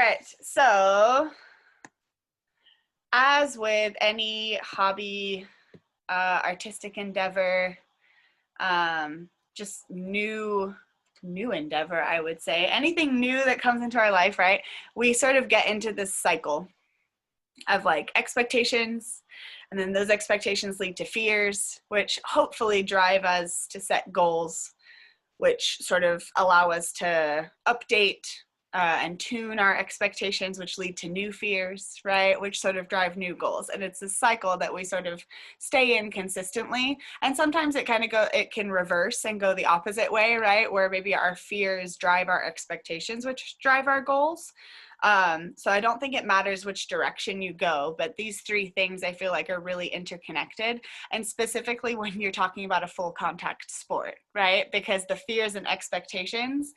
right, so as with any hobby, artistic endeavor, just new endeavor, I would say, anything new that comes into our life, right? We sort of get into this cycle of like expectations, and then those expectations lead to fears, which hopefully drive us to set goals, which sort of allow us to update and tune our expectations, which lead to new fears, right? Which sort of drive new goals. And it's a cycle that we sort of stay in consistently. And sometimes it can reverse and go the opposite way, right? Where maybe our fears drive our expectations, which drive our goals. So I don't think it matters which direction you go, but these three things I feel like are really interconnected, and specifically when you're talking about a full contact sport, right? Because the fears and expectations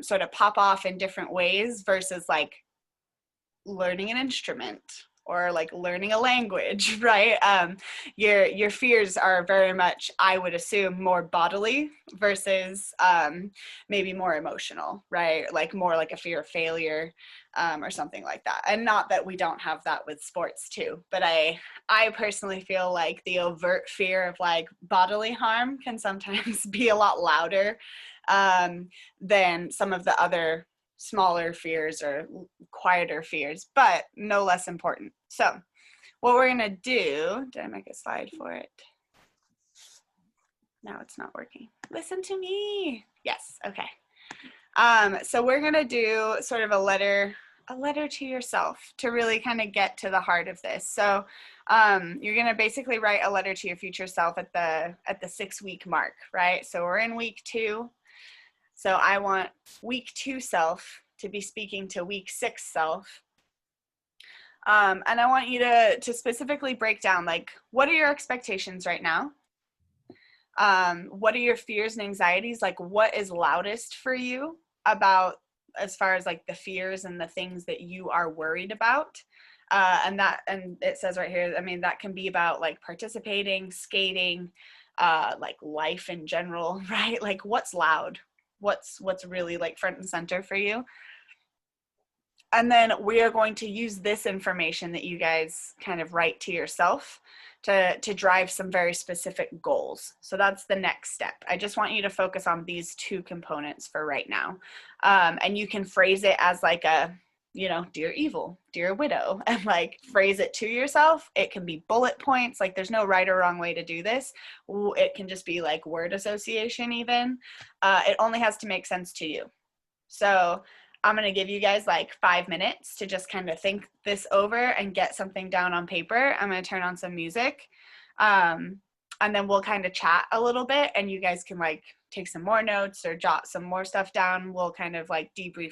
sort of pop off in different ways versus like learning an instrument or like learning a language, right? Your fears are very much, I would assume, more bodily versus maybe more emotional, right? Like more like a fear of failure or something like that. And not that we don't have that with sports too, but I personally feel like the overt fear of like bodily harm can sometimes be a lot louder than some of the other smaller fears or quieter fears, but no less important. So what we're gonna do, did I make a slide for it? No, it's not working. Listen to me. Yes, okay. So we're gonna do sort of a letter to yourself to really kind of get to the heart of this. So you're gonna basically write a letter to your future self at the 6-week mark, right? So we're in week 2. So I want week 2 self to be speaking to week 6 self. And I want you to specifically break down, like, what are your expectations right now? What are your fears and anxieties? Like, what is loudest for you about, as far as like the fears and the things that you are worried about? And it says right here, I mean, that can be about like participating, skating, like life in general, right? Like what's loud? What's really like front and center for you? And then we are going to use this information that you guys kind of write to yourself to drive some very specific goals. So that's the next step. I just want you to focus on these 2 components for right now. And you can phrase it as like a, you know, dear evil, dear widow, and like phrase it to yourself. It can be bullet points. Like there's no right or wrong way to do this. It can just be like word association even. It only has to make sense to you. So I'm going to give you guys like 5 minutes to just kind of think this over and get something down on paper. I'm going to turn on some music. And then we'll kind of chat a little bit, and you guys can like take some more notes or jot some more stuff down. We'll kind of like debrief